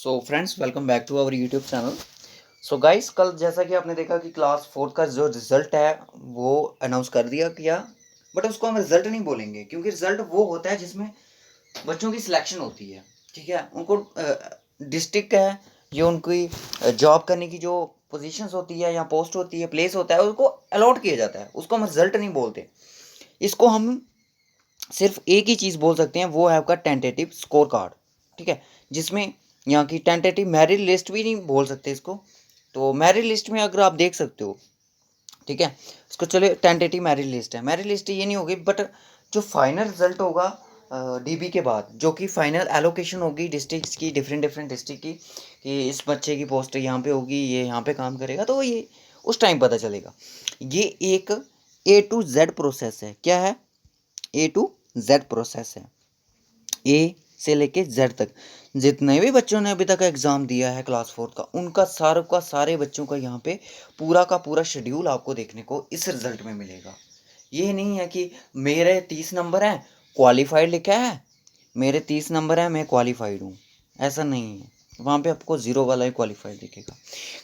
So friends, welcome back to our YouTube channel. So guys, कल जैसा कि आपने देखा कि क्लास फोर्थ का जो रिजल्ट है वो अनाउंस कर दिया किया। बट उसको हम रिजल्ट नहीं बोलेंगे, क्योंकि रिजल्ट वो होता है जिसमें बच्चों की सिलेक्शन होती है। ठीक है, उनको डिस्ट्रिक्ट है जो उनकी जॉब करने की जो पोजीशंस होती है या पोस्ट होती है, प्लेस होता है, उसको अलॉट किया जाता है। उसको हम रिजल्ट नहीं बोलते। इसको हम सिर्फ एक ही चीज़ बोल सकते हैं, वो है आपका टेंटेटिव स्कोर कार्ड। ठीक है, जिसमें यहाँ की टेंटेटिव मेरिट लिस्ट भी नहीं बोल सकते इसको। तो मेरिट लिस्ट में अगर आप देख सकते हो, ठीक है, इसको चले टेंटेटिव मेरिट लिस्ट है। मेरिट लिस्ट ये नहीं होगी, बट जो फाइनल रिजल्ट होगा डीबी के बाद, जो कि फाइनल एलोकेशन होगी डिस्ट्रिक्ट की, डिफरेंट डिफरेंट डिस्ट्रिक्ट की, कि इस बच्चे की पोस्ट यहाँ पे होगी, ये यहाँ पे काम करेगा, तो ये उस टाइम पता चलेगा। ये एक A to Z प्रोसेस है। क्या है? A to Z प्रोसेस है। ए से लेके जेड तक जितने भी बच्चों ने अभी तक एग्ज़ाम दिया है क्लास फोर्थ का, उनका सारे बच्चों का यहाँ पे पूरा का पूरा शेड्यूल आपको देखने को इस रिज़ल्ट में मिलेगा। ये नहीं है कि मेरे 30 नंबर हैं, क्वालिफाइड लिखा है, मेरे 30 नंबर हैं, मैं क्वालिफाइड हूँ। ऐसा नहीं है, वहाँ पे आपको ज़ीरो वाला ही क्वालिफाइड दिखेगा।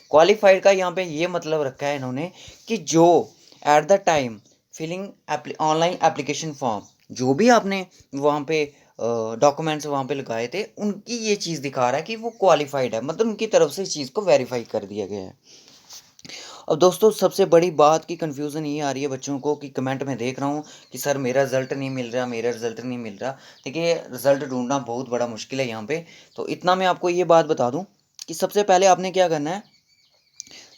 क्वालिफाइड का यहाँ पे ये मतलब रखा है इन्होंने कि जो at the time filling online application form, जो भी आपने वहाँ पे डॉक्यूमेंट्स वहाँ पे लगाए थे, उनकी ये चीज़ दिखा रहा है कि वो क्वालिफाइड है, मतलब उनकी तरफ से इस चीज़ को वेरीफाई कर दिया गया है। अब दोस्तों, सबसे बड़ी बात की कन्फ्यूज़न ये आ रही है बच्चों को कि कमेंट में देख रहा हूँ कि सर मेरा रिज़ल्ट नहीं मिल रहा, मेरा रिज़ल्ट नहीं मिल रहा। देखिए, रिज़ल्ट ढूँढना बहुत बड़ा मुश्किल है यहाँ पे। तो इतना मैं आपको ये बात बता दूँ कि सबसे पहले आपने क्या करना है,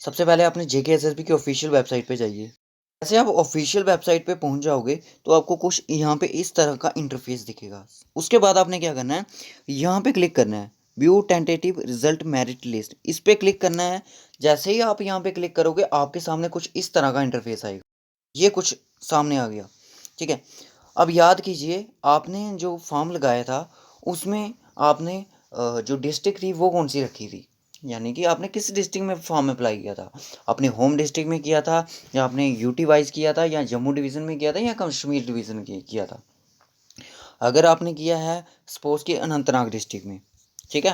सबसे पहले आपने JKSSB की ऑफिशियल वेबसाइट पे जाइए। जैसे आप ऑफिशियल वेबसाइट पे पहुंच जाओगे तो आपको कुछ यहाँ पे इस तरह का इंटरफेस दिखेगा। उसके बाद आपने क्या करना है, यहाँ पे क्लिक करना है, view tentative result merit list, इस पे क्लिक करना है। जैसे ही आप यहाँ पे क्लिक करोगे, आपके सामने कुछ इस तरह का इंटरफेस आएगा। ये कुछ सामने आ गया। ठीक है, अब याद कीजिए, आपने जो फॉर्म लगाया था उसमें आपने जो डिस्ट्रिक्ट थी वो कौन सी रखी थी, यानी कि आपने किस डिस्ट्रिक्ट में फॉर्म अप्लाई किया था। अपने होम डिस्ट्रिक्ट में किया था, या आपने यूटी वाइज किया था, या जम्मू डिवीज़न में किया था, या कश्मीर डिवीज़न किया था। अगर आपने किया है सपोज कि अनंतनाग डिस्ट्रिक्ट में, ठीक है,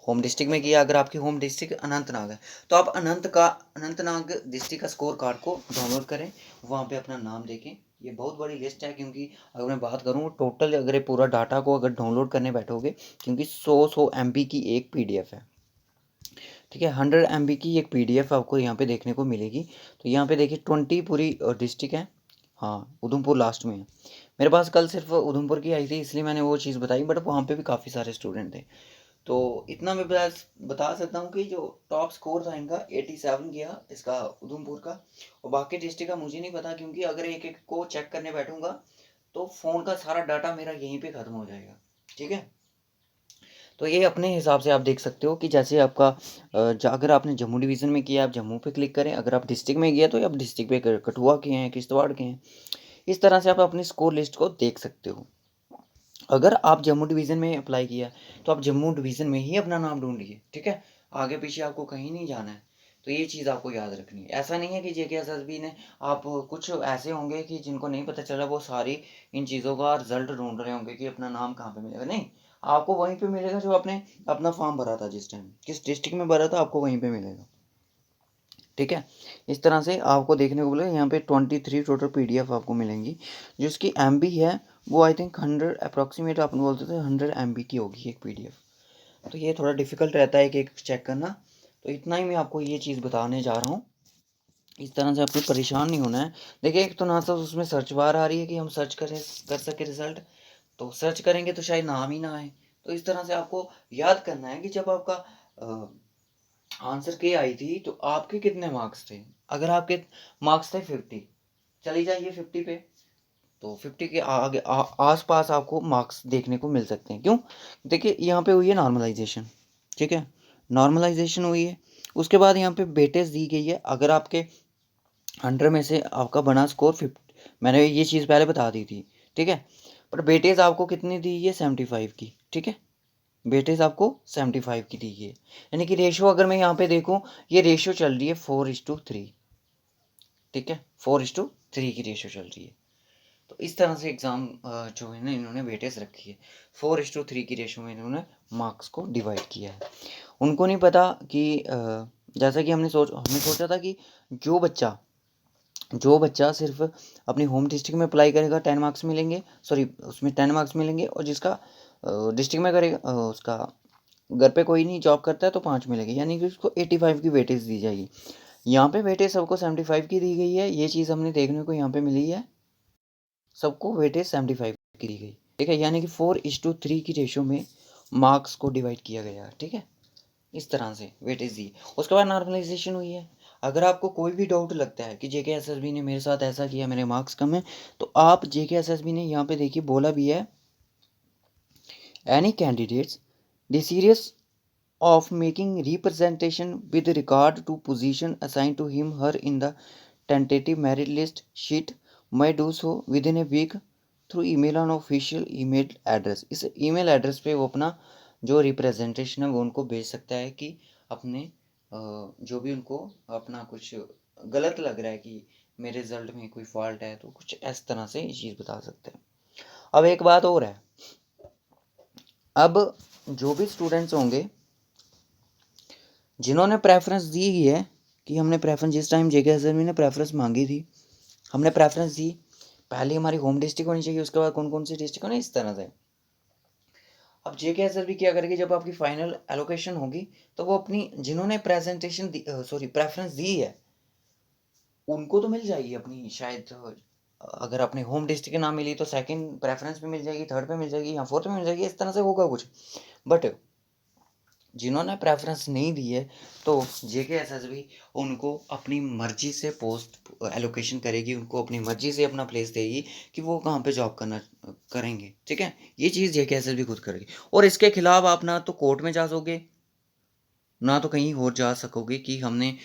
होम डिस्ट्रिक्ट में किया, अगर आपकी होम डिस्ट्रिक्ट अनंतनाग है, तो आप अनंतनाग डिस्ट्रिक्ट का स्कोर कार्ड को डाउनलोड करें, वहाँ पे अपना नाम देखें। ये बहुत बड़ी लिस्ट है, क्योंकि अगर मैं बात करूँ टोटल, अगर ये पूरा डाटा को अगर डाउनलोड करने बैठोगे, क्योंकि 100 MB की एक PDF है। ठीक है, 100 MB की एक PDF आपको यहाँ पे देखने को मिलेगी। तो यहाँ पे देखिए 20 पूरी डिस्ट्रिक्ट है। हाँ, उधमपुर लास्ट में है। मेरे पास कल सिर्फ उधमपुर की आई थी, इसलिए मैंने वो चीज़ बताई, बट वहाँ पे भी काफ़ी सारे स्टूडेंट थे। तो इतना मैं बता सकता हूँ कि जो टॉप स्कोर था इनका 87 गया, इसका उधमपुर का। और बाकी डिस्ट्रिक्ट का मुझे नहीं पता, क्योंकि अगर एक एक को चेक करने बैठूंगा तो फ़ोन का सारा डाटा मेरा यहीं पे ख़त्म हो जाएगा। ठीक है, तो ये अपने हिसाब से आप देख सकते हो कि जैसे आपका अगर आपने जम्मू डिवीज़न में किया, आप जम्मू पे क्लिक करें। अगर आप डिस्ट्रिक्ट में गया तो आप डिस्ट्रिक्ट पे कठुआ के हैं, किश्तवाड़ के हैं। इस तरह से आप अपनी स्कोर लिस्ट को देख सकते हो। अगर आप जम्मू डिवीज़न में अप्लाई किया तो आप जम्मू डिवीज़न में ही अपना नाम ढूंढिए। ठीक है, आगे पीछे आपको कहीं नहीं जाना है। तो ये चीज़ आपको याद रखनी है। ऐसा नहीं है कि JKSSB ने, आप कुछ ऐसे होंगे कि जिनको नहीं पता चला, वो सारी इन चीज़ों का रिजल्ट ढूंढ रहे होंगे कि अपना नाम कहाँ पे मिलेगा। नहीं, आपको वहीं पे मिलेगा जो आपने अपना फॉर्म भरा था, जिस टाइम किस डिस्ट्रिक्ट में भरा था, आपको वहीं पे मिलेगा। ठीक है, इस तरह से आपको देखने को मिलेगा। यहाँ पे 23 टोटल PDF आपको मिलेंगी। जो इसकी MB है वो आई थिंक 100 अप्रॉक्सीमेट, आप बोलते थे 100 MB की होगी एक PDF। तो ये थोड़ा डिफिकल्ट रहता है एक चेक करना। तो इतना ही मैं आपको ये चीज़ बताने जा रहा हूँ। इस तरह से आपको परेशान नहीं होना है। देखिए, एक तो ना तो उसमें सर्च बार आ रही है कि हम सर्च कर सके रिजल्ट, तो सर्च करेंगे तो शायद नाम ही ना आए। तो इस तरह से आपको याद करना है कि जब आपका आंसर के आई थी तो आपके कितने मार्क्स थे। अगर आपके मार्क्स थे 50, चली जाइए 50 पे। तो 50 के आगे आस पास आपको मार्क्स देखने को मिल सकते हैं। क्यों? देखिए, यहाँ पे हुई है नॉर्मलाइजेशन। ठीक है, नॉर्मलाइजेशन हुई है। उसके बाद यहाँ पे वेटेज दी गई है। अगर आपके 100 में से आपका बना स्कोर 50, मैंने ये चीज़ पहले बता दी थी। ठीक है, पर वेटेज आपको कितनी दी है? 75 की। ठीक है, वेटेज आपको 75 की दी है। यानी कि रेशो अगर मैं यहाँ पे देखूँ, ये रेशो चल रही है 4:3। ठीक है, 4:3 की रेशो चल रही है। तो इस तरह से एग्ज़ाम जो है ना इन्होंने वेटेज रखी है, 4:3 की रेशो में इन्होंने मार्क्स को डिवाइड किया है। उनको नहीं पता कि जैसा कि हमने सोचा था कि जो बच्चा सिर्फ अपनी होम डिस्ट्रिक्ट में अप्लाई करेगा 10 मार्क्स मिलेंगे, सॉरी उसमें 10 मार्क्स मिलेंगे, और जिसका डिस्ट्रिक्ट में करेगा उसका घर पे कोई नहीं जॉब करता है तो 5 मिलेंगे, यानी कि उसको 85 की वेटेज दी जाएगी। यहाँ पे वेटेज सबको 75 की दी गई है, ये चीज़ हमने देखने को यहाँ पे मिली है, सबको वेटेज 75 की दी गई, ठीक है, यानी कि 4:3 की रेशो में मार्क्स को डिवाइड किया गया, ठीक है, इस तरह से वेटेज दी। उसके बाद नॉर्मलाइजेशन हुई है। अगर आपको कोई भी डाउट लगता है कि JKSSB ने मेरे साथ ऐसा किया, मेरे मार्क्स कम है, तो आप JKSSB ने यहाँ पे देखिए बोला भी है, any candidates desirous of making representation with regard to position assigned to him her in the tentative merit list sheet may do so within a week through email on official email address। इस email address पे वो अपना जो representation है वो उनको भेज सकता है कि अपने जो भी उनको अपना कुछ गलत लग रहा है कि मेरे रिजल्ट में कोई फॉल्ट है, तो कुछ इस तरह से ये चीज़ बता सकते हैं। अब एक बात और है, अब जो भी स्टूडेंट्स होंगे जिन्होंने प्रेफरेंस दी ही है कि हमने प्रेफरेंस जिस टाइम JKSSB ने प्रेफरेंस मांगी थी, हमने प्रेफरेंस दी, पहले हमारी होम डिस्ट्रिक्ट होनी चाहिए, उसके बाद कौन कौन सी डिस्ट्रिक्ट होनी, इस तरह से। अब JKSSB क्या करेगी, जब आपकी फाइनल एलोकेशन होगी तो वो अपनी जिन्होंने प्रेफरेंस दी है उनको तो मिल जाएगी अपनी, शायद अगर अपने होम डिस्ट्रिक्ट ना मिली तो सेकंड प्रेफरेंस पे मिल जाएगी, थर्ड पे मिल जाएगी या फोर्थ पे मिल जाएगी, इस तरह से होगा कुछ। बट जिन्होंने प्रेफरेंस नहीं दी है तो JKSSB उनको अपनी मर्जी से पोस्ट एलोकेशन करेगी, उनको अपनी मर्जी से अपना प्लेस देगी कि वो कहाँ पे जॉब करना करेंगे, ठीक है, ये चीज़ JKSSB खुद करेगी। और इसके खिलाफ आप ना तो कोर्ट में जा सकोगे, ना तो कहीं और जा सकोगे कि हमें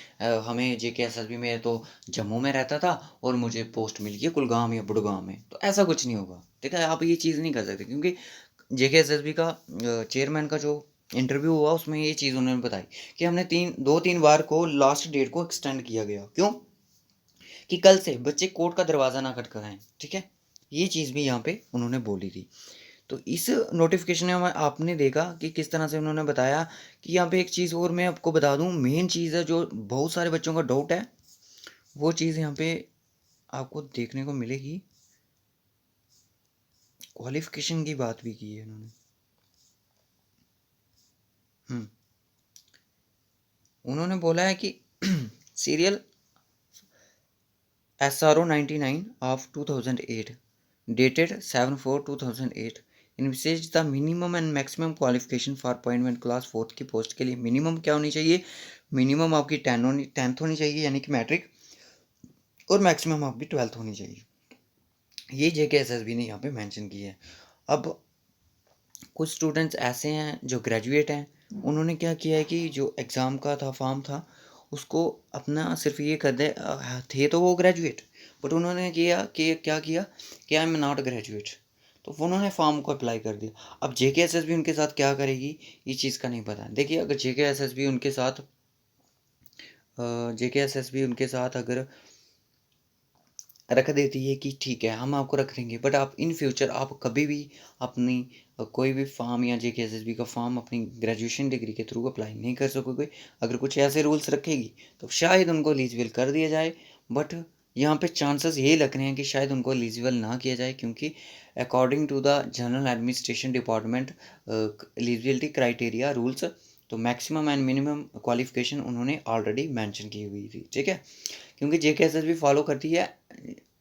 JKSSB में तो जम्मू में रहता था और मुझे पोस्ट मिल गई कुलगाम या बुड़गांव में, तो ऐसा कुछ नहीं होगा, ठीक है, आप ये चीज़ नहीं कर सकते, क्योंकि JKSSB का चेयरमैन का जो इंटरव्यू हुआ उसमें ये चीज़ उन्होंने बताई कि हमने 2-3 बार को लास्ट डेट को एक्सटेंड किया गया, क्यों कि कल से बच्चे कोर्ट का दरवाज़ा ना खटखटाएं, ठीक है, ये चीज़ भी यहाँ पे उन्होंने बोली थी। तो इस नोटिफिकेशन में आपने देखा कि किस तरह से उन्होंने बताया कि यहाँ पे एक चीज़ और मैं आपको बता दूँ, मेन चीज़ है जो बहुत सारे बच्चों का डाउट है, वो चीज़ यहाँ पे आपको देखने को मिलेगी, क्वालिफिकेशन की बात भी की है उन्होंने। उन्होंने बोला है कि serial SRO 99 of 2008 dated 7/4/2008 envisaged the minimum and maximum qualification for appointment class 4th की पोस्ट के लिए मिनिमम क्या होनी चाहिए, मिनिमम आपकी 10th होनी चाहिए यानी कि मैट्रिक, और मैक्सिमम आपकी 12th होनी चाहिए, ये JKSSB ने यहाँ पे मेंशन किया है। अब कुछ स्टूडेंट्स ऐसे हैं जो ग्रेजुएट हैं, उन्होंने क्या किया है कि जो एग्ज़ाम का था फॉर्म था उसको अपना सिर्फ ये कर दे, थे तो वो ग्रेजुएट, बट उन्होंने किया कि क्या किया कि आई एम नॉट ग्रेजुएट, तो उन्होंने फॉर्म को अप्लाई कर दिया। अब JKSSB उनके साथ क्या करेगी ये चीज़ का नहीं पता। देखिए अगर JKSSB उनके साथ अगर रख देती है कि ठीक है हम आपको रख देंगे, बट आप इन फ्यूचर आप कभी भी अपनी कोई भी फॉर्म या JKSSB का फॉर्म अपनी ग्रेजुएशन डिग्री के थ्रू अप्लाई नहीं कर सकोगे। अगर कुछ ऐसे रूल्स रखेगी तो शायद उनको एलिजिबल कर दिया जाए, बट यहाँ पे चांसेस यही लग रहे हैं कि शायद उनको एलिजिबल ना किया जाए, क्योंकि according to the general administration department eligibility criteria rules, तो मैक्सिमम एंड मिनिमम क्वालिफिकेशन उन्होंने ऑलरेडी मेंशन की हुई थी, ठीक है, क्योंकि JKSSB फॉलो करती है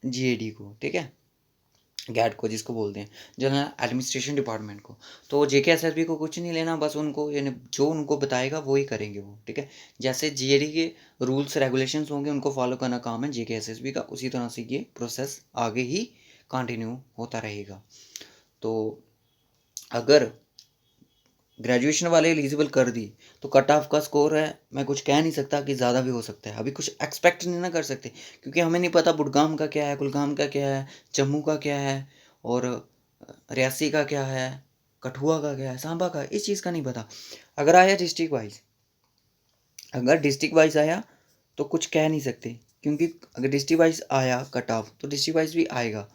GAD को, ठीक है, गैट को जिसको बोलते हैं जनरल एडमिनिस्ट्रेशन डिपार्टमेंट को। तो JKSSB को कुछ नहीं लेना, बस उनको यानी जो उनको बताएगा वो ही करेंगे वो, ठीक है, जैसे GAD के रूल्स रेगुलेशंस होंगे उनको फॉलो करना काम है JKSSB का, उसी तरह से ये प्रोसेस आगे ही कंटिन्यू होता रहेगा। तो अगर ग्रेजुएशन वाले एलिजिबल कर दी तो कट ऑफ का स्कोर है, मैं कुछ कह नहीं सकता कि ज़्यादा भी हो सकता है, अभी कुछ एक्सपेक्ट नहीं ना कर सकते, क्योंकि हमें नहीं पता बुड़गाम का क्या है, कुलगाम का क्या है, जम्मू का क्या है, और रियासी का क्या है, कठुआ का क्या है, सांबा का, इस चीज़ का नहीं पता। अगर आया डिस्ट्रिक्ट वाइज आया तो कुछ कह नहीं सकते, क्योंकि अगर डिस्ट्रिक्ट वाइज आया कट ऑफ तो डिस्ट्रिक्ट वाइज भी आएगा,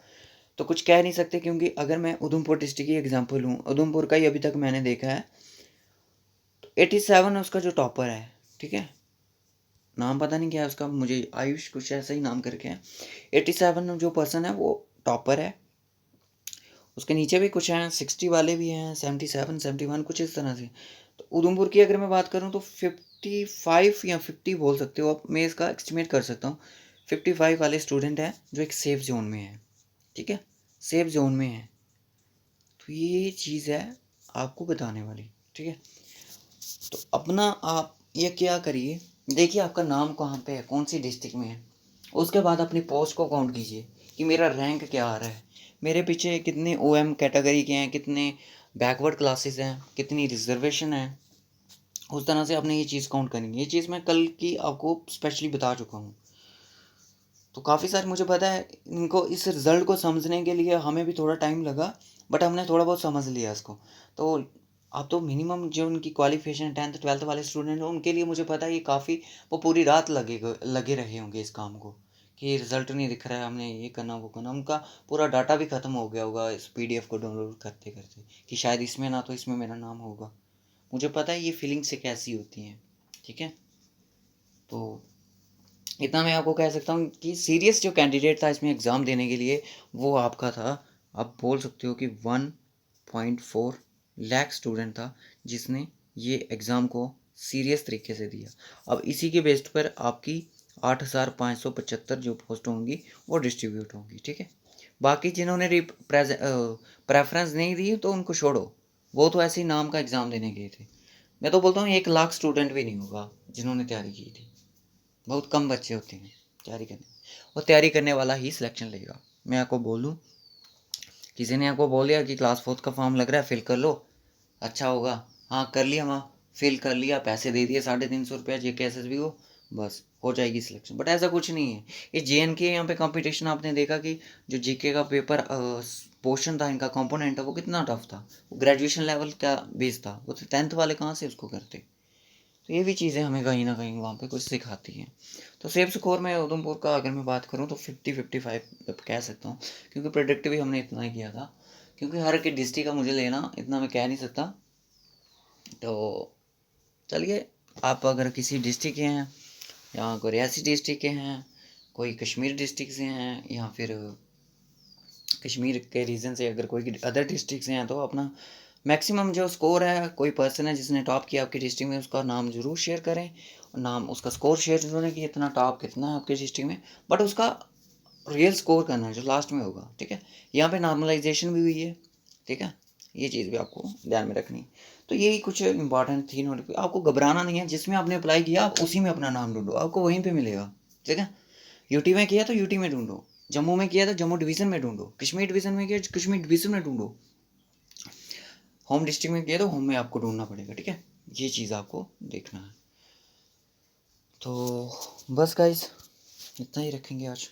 तो कुछ कह नहीं सकते, क्योंकि अगर मैं उधमपुर डिस्ट्रिक्ट की एग्जांपल लूँ, उधमपुर का ही अभी तक मैंने देखा है, तो 87 उसका जो टॉपर है, ठीक है, नाम पता नहीं क्या है उसका, मुझे आयुष कुछ ऐसा ही नाम करके है। 87 जो पर्सन है वो टॉपर है, उसके नीचे भी कुछ हैं, 60 वाले भी हैं, 77 71 कुछ इस तरह से। तो उधमपुर की अगर मैं बात करूँ तो 55 या 50 बोल सकते हो आप, मैं इसका एस्टिमेट कर सकता हूँ। 55 वाले स्टूडेंट हैं जो एक सेफ जोन में है, ठीक है, सेफ जोन में है। तो ये चीज़ है आपको बताने वाली, ठीक है। तो अपना आप ये क्या करिए, देखिए आपका नाम कहाँ पे है, कौन सी डिस्ट्रिक्ट में है, उसके बाद अपनी पोस्ट को काउंट कीजिए कि मेरा रैंक क्या आ रहा है, मेरे पीछे कितने ओएम कैटेगरी के हैं, कितने बैकवर्ड क्लासेस हैं, कितनी रिजर्वेशन है। उस तरह से आपने ये चीज़ काउंट करेंगे। ये चीज़ मैं कल की आपको स्पेशली बता चुका हूँ। तो काफ़ी सारे मुझे पता है इनको इस रिज़ल्ट को समझने के लिए हमें भी थोड़ा टाइम लगा, बट हमने थोड़ा बहुत समझ लिया इसको। तो आप तो मिनिमम जो उनकी क्वालिफिकेशन 10th 12th वाले स्टूडेंट हैं उनके लिए मुझे पता है ये काफ़ी, वो पूरी रात लगे रहे होंगे इस काम को, कि रिज़ल्ट नहीं दिख रहा है, हमने ये करना वो करना, उनका पूरा डाटा भी ख़त्म हो गया होगा इस PDF को डाउनलोड करते करते, कि शायद इसमें ना तो इसमें मेरा नाम होगा। मुझे पता है ये फीलिंग से कैसी होती हैं, ठीक है। तो इतना मैं आपको कह सकता हूँ कि सीरियस जो कैंडिडेट था इसमें एग्ज़ाम देने के लिए वो आपका था। आप बोल सकते हो कि 1.4 लाख स्टूडेंट था जिसने ये एग्ज़ाम को सीरियस तरीके से दिया। अब इसी के बेस्ड पर आपकी 8,575 जो पोस्ट होंगी वो डिस्ट्रीब्यूट होंगी, ठीक है। बाकी जिन्होंने प्रेफरेंस नहीं दी तो उनको छोड़ो, वो तो ऐसे ही नाम का एग्ज़ाम देने गए थे। मैं तो बोलता हूँ 1 लाख स्टूडेंट भी नहीं होगा जिन्होंने तैयारी की थी, बहुत कम बच्चे होते हैं तैयारी करने, और तैयारी करने वाला ही सिलेक्शन लेगा। मैं आपको बोलूँ, किसी ने आपको बोल दिया कि क्लास 4 का फॉर्म लग रहा है, फिल कर लो, अच्छा होगा, हाँ कर लिया, वहाँ फिल कर लिया, पैसे दे दिए 350 रुपया JKSSB को, बस हो जाएगी सिलेक्शन। बट ऐसा कुछ नहीं है। ये JNK यहाँ पे कंपटीशन आपने देखा कि जो GK का पेपर पोर्शन था, इनका कंपोनेंट है, वो कितना टफ था, वो ग्रेजुएशन लेवल का बेस था, वो तो 10th वाले कहाँ से उसको करते। तो ये भी चीज़ें हमें कहीं ना कहीं वहाँ पे कुछ सिखाती हैं। तो सेफ स्कोर में उधमपुर का अगर मैं बात करूँ तो 50-55 कह सकता हूँ, क्योंकि प्रोडक्ट भी हमने इतना ही किया था, क्योंकि हर एक डिस्ट्रिक्ट का मुझे लेना इतना मैं कह नहीं सकता। तो चलिए, आप अगर किसी डिस्ट्रिक्ट के हैं, या कोई रियासी डिस्ट्रिक्ट के हैं, कोई कश्मीर डिस्ट्रिक्ट से हैं, या फिर कश्मीर के रीजन से अगर कोई अदर डिस्ट्रिक्ट से हैं, तो अपना मैक्सिमम जो स्कोर है, कोई पर्सन है जिसने टॉप किया आपकी डिस्ट्रिक्ट में, उसका नाम ज़रूर शेयर करें, और नाम उसका स्कोर शेयर जरूर करें कि इतना टॉप कितना है आपके डिस्ट्रिक्ट में, बट उसका रियल स्कोर करना है जो लास्ट में होगा, ठीक है। यहाँ पे नॉर्मलाइजेशन भी हुई है, ठीक है, ये चीज़ भी आपको ध्यान में रखनी। तो यही कुछ इंपॉर्टेंट थी नोट। आपको घबराना नहीं है, जिसमें आपने अप्लाई किया आप उसी में अपना नाम ढूंढो, आपको वहीं पे मिलेगा, ठीक है। यूटी में किया तो यूटी में ढूंढो, जम्मू में किया तो जम्मू डिवीज़न में ढूंढो, कश्मीर डिवीज़न में किया कश्मीर डिवीज़न में ढूंढो, होम डिस्ट्रिक्ट में किया तो होम में आपको ढूंढना पड़ेगा, ठीक है। ये चीज़ आपको देखना है। तो बस गाइस, इतना ही रखेंगे आज।